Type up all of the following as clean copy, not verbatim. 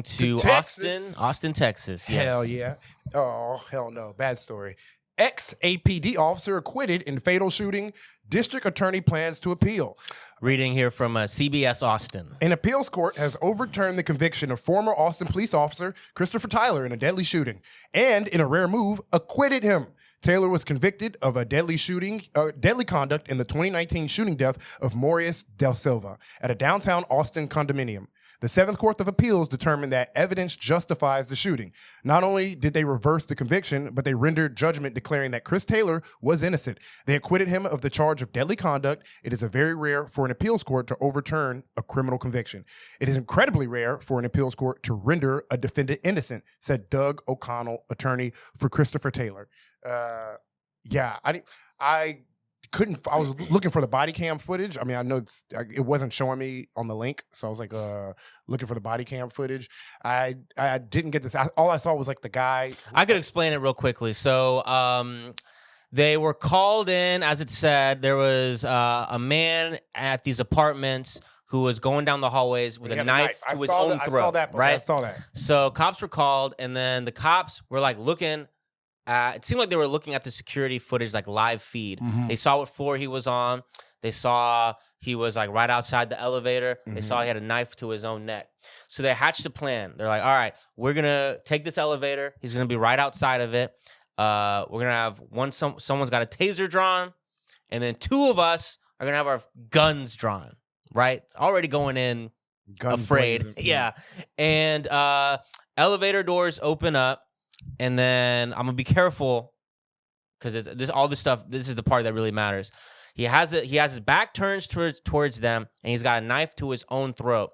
To Austin, Texas. Yes. Hell yeah. Oh, hell no. Bad story. Ex-APD officer acquitted in fatal shooting. District attorney plans to appeal. Reading here from CBS Austin. An appeals court has overturned the conviction of former Austin police officer Christopher Tyler in a deadly shooting, and in a rare move, acquitted him. Taylor was convicted of a deadly conduct in the 2019 shooting death of Mauris DeSilva at a downtown Austin condominium. The Seventh Court of Appeals determined that evidence justifies the shooting. Not only did they reverse the conviction, but they rendered judgment declaring that Chris Taylor was innocent. They acquitted him of the charge of deadly conduct. It is very rare for an appeals court to overturn a criminal conviction. It is incredibly rare for an appeals court to render a defendant innocent, said Doug O'Connell, attorney for Christopher Taylor. I couldn't. I was looking for the body cam footage. I mean, I know it wasn't showing me on the link, so I was like looking for the body cam footage. I didn't get this. All I saw was like the guy. I could explain it real quickly. So they were called in, as it said. There was a man at these apartments who was going down the hallways with a knife to his own throat. I saw that. Right? I saw that. So cops were called, and then the cops were like looking. It seemed like they were looking at the security footage, like live feed. Mm-hmm. They saw what floor he was on. They saw he was like right outside the elevator. Mm-hmm. They saw he had a knife to his own neck. So they hatched a plan. They're like, all right, we're going to take this elevator. He's going to be right outside of it. We're going to have someone's got a taser drawn. And then two of us are going to have our guns drawn, right? It's already going in afraid. Yeah. And elevator doors open up. And then I'm gonna be careful because all this stuff. This is the part that really matters. He has his back turned towards them, and he's got a knife to his own throat.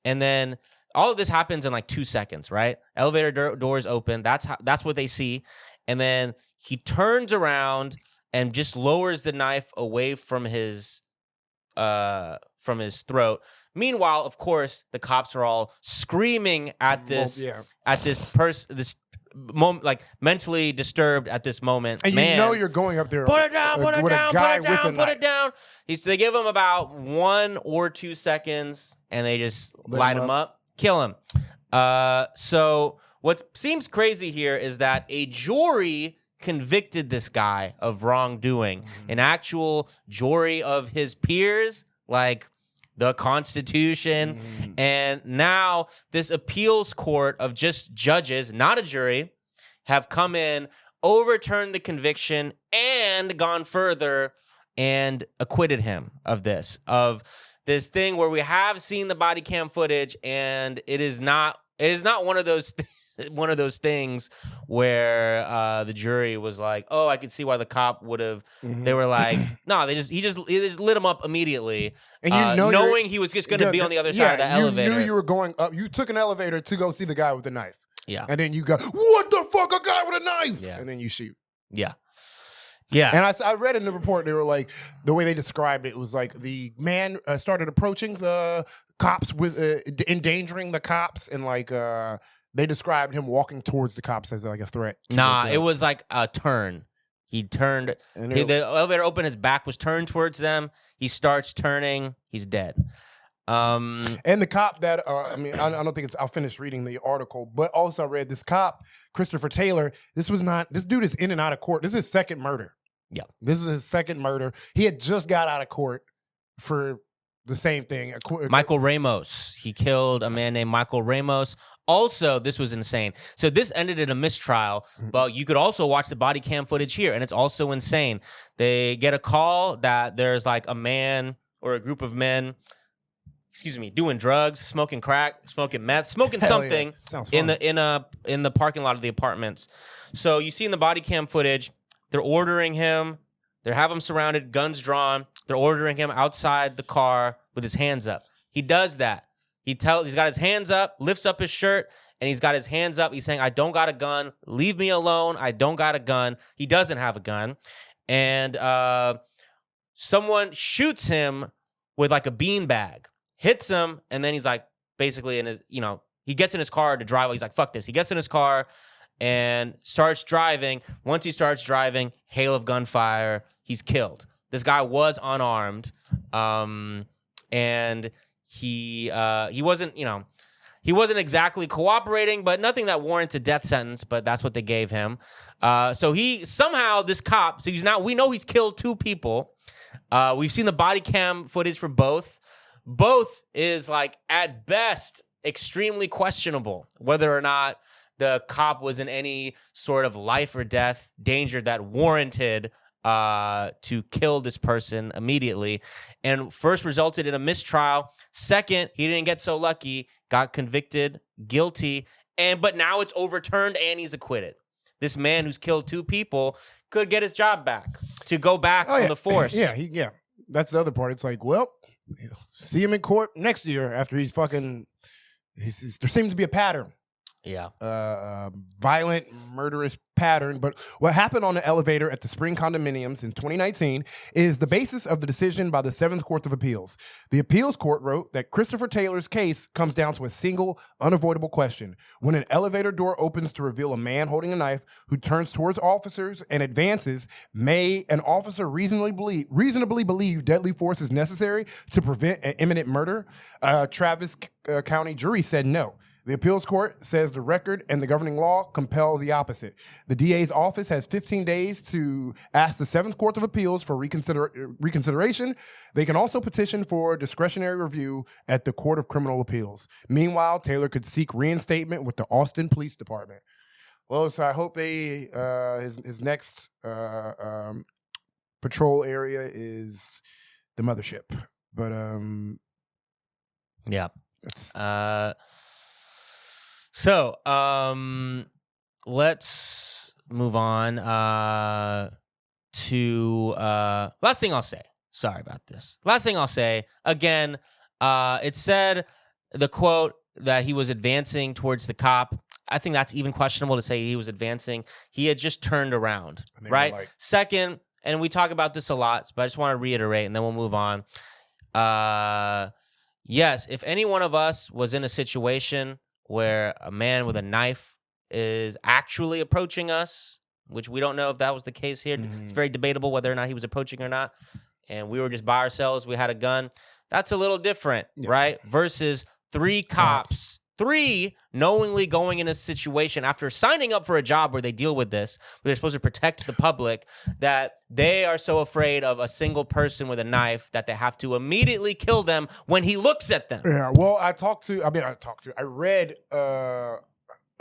And then all of this happens in like 2 seconds, right? Elevator doors open. That's what they see. And then he turns around and just lowers the knife away from his throat. Meanwhile, of course, the cops are all screaming at this moment, like mentally disturbed at this moment. And you know you're going up there. Put it down, put it down, put it down. They give him about 1 or 2 seconds, and they just light him up, kill him. So what seems crazy here is that a jury convicted this guy of wrongdoing. Mm-hmm. An actual jury of his peers, like the Constitution. Mm. And now this appeals court of just judges, not a jury, have come in, overturned the conviction, and gone further and acquitted him of this thing where we have seen the body cam footage, and it is not one of those one of those things where the jury was like, oh, I could see why the cop would have. Mm-hmm. They were like, no, he just lit him up immediately, and knowing he was just going to be on the other side of the elevator. You knew you were going up. You took an elevator to go see the guy with the knife. Yeah, and then you go, what the fuck, a guy with a knife? Yeah, and then you shoot. Yeah. Yeah. And I read in the report, they were like, the way they described it was like the man started approaching the cops with endangering the cops, and like they described him walking towards the cops as like a threat. Nah, it was like a turn. He turned. The elevator opened. His back was turned towards them. He starts turning. He's dead. And the cop that I don't think it's. I'll finish reading the article, but also I read this cop, Christopher Taylor. This dude is in and out of court. This is his second murder. Yeah, this is his second murder. He had just got out of court for the same thing. Michael Ramos. He killed a man named Michael Ramos. Also, this was insane. So this ended in a mistrial, but you could also watch the body cam footage here, and it's also insane. They get a call that there's like a man or a group of men, doing drugs, smoking crack, smoking meth, smoking something in the parking lot of the apartments. So you see in the body cam footage, they're ordering him. They have him surrounded, guns drawn. They're ordering him outside the car with his hands up. He does that. He's got his hands up, lifts up his shirt, and he's got his hands up. He's saying, I don't got a gun. Leave me alone. I don't got a gun. He doesn't have a gun. And someone shoots him with like a beanbag, hits him, and then he's like basically in his, he gets in his car to drive. He's like, fuck this. He gets in his car and starts driving. Once he starts driving, hail of gunfire. He's killed. This guy was unarmed. And he wasn't, He wasn't exactly cooperating, but nothing that warrants a death sentence, but that's what they gave him. So he somehow, this cop, so we know he's killed 2 people. We've seen the body cam footage for both. Both is like, at best, extremely questionable whether or not the cop was in any sort of life or death danger that warranted to kill this person immediately. And first resulted in a mistrial. Second, he didn't get so lucky, got convicted, guilty, but now it's overturned and he's acquitted. This man who's killed 2 people could get his job back, to go back on the force. Yeah. That's the other part. It's like, well, see him in court next year after he's fucking. There seems to be a pattern. Yeah. Violent, murderous pattern. But what happened on the elevator at the Spring Condominiums in 2019 is the basis of the decision by the 7th Court of Appeals. The appeals court wrote that Christopher Taylor's case comes down to a single, unavoidable question. When an elevator door opens to reveal a man holding a knife who turns towards officers and advances, may an officer reasonably believe deadly force is necessary to prevent an imminent murder? Travis County jury said no. The appeals court says the record and the governing law compel the opposite. The DA's office has 15 days to ask the 7th Court of Appeals for reconsideration. They can also petition for discretionary review at the Court of Criminal Appeals. Meanwhile, Taylor could seek reinstatement with the Austin Police Department. Well, so I hope his next patrol area is the mothership. But yeah. That's So, let's move on to last thing I'll say. Sorry about this. Last thing I'll say, again, it said, the quote, that he was advancing towards the cop. I think that's even questionable to say he was advancing. He had just turned around, right? Second, and we talk about this a lot, but I just want to reiterate, and then we'll move on. Yes, if any one of us was in a situation where a man with a knife is actually approaching us, which we don't know if that was the case here. It's very debatable whether or not he was approaching or not. And we were just by ourselves. We had a gun. That's a little different, right? Versus 3 cops, 3 knowingly going in a situation after signing up for a job where they deal with this, where they're supposed to protect the public, that they are so afraid of a single person with a knife that they have to immediately kill them when he looks at them. Yeah, well, I read,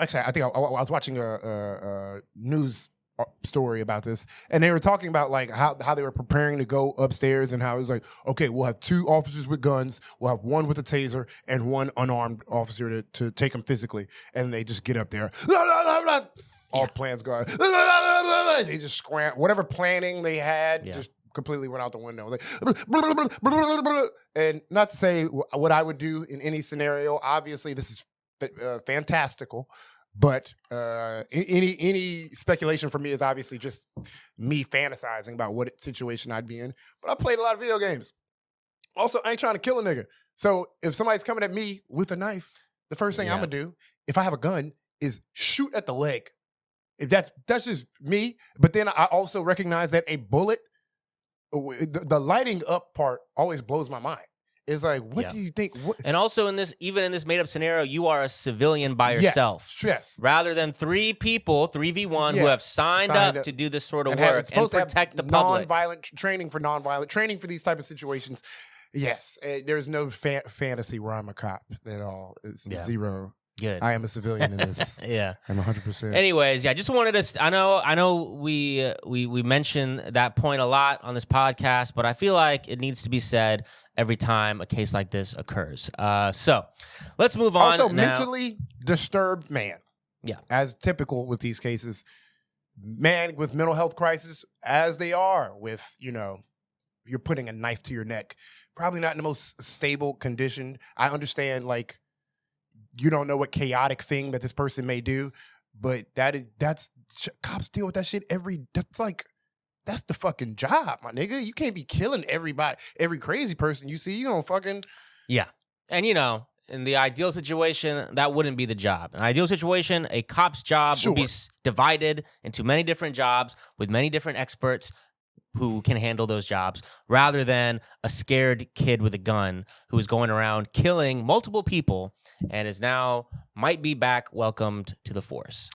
actually, I think I was watching a news story about this, and they were talking about like how they were preparing to go upstairs, and how it was like, okay, we'll have 2 officers with guns, we'll have 1 with a taser, and 1 unarmed officer to take them physically, and they just get up there. All plans go. They just scram. Whatever planning they had, just completely went out the window. Like, and not to say what I would do in any scenario. Obviously, this is fantastical, but any speculation for me is obviously just me fantasizing about what situation I'd be in. But I played a lot of video games. Also, I ain't trying to kill a nigga. So if somebody's coming at me with a knife, the first thing I'm gonna do, if I have a gun, is shoot at the leg. If that's just me. But then I also recognize that a bullet, the lighting up part always blows my mind. It's like, what do you think? And also even in this made up scenario, you are a civilian by yourself. Yes. Rather than 3 people, 3v1, who have signed up to do this sort of work and protect the public. Training for these type of situations. Yes. There's no fantasy where I'm a cop at all. It's zero. Good. I am a civilian in this. Yeah, I'm 100%. Anyways, just wanted to. I know. We mention that point a lot on this podcast, but I feel like it needs to be said every time a case like this occurs. So let's move on. Also, now. Mentally disturbed man. Yeah, as typical with these cases, man with mental health crisis, as they are with you're putting a knife to your neck. Probably not in the most stable condition. I understand, like. You don't know what chaotic thing that this person may do, but that's cops deal with that shit that's the fucking job, my nigga. You can't be killing everybody, every crazy person you see. You don't fucking And in the ideal situation, that wouldn't be the job. In an ideal situation, a cop's job would be divided into many different jobs with many different experts. who can handle those jobs rather than a scared kid with a gun who is going around killing multiple people and is now might be back welcomed to the force.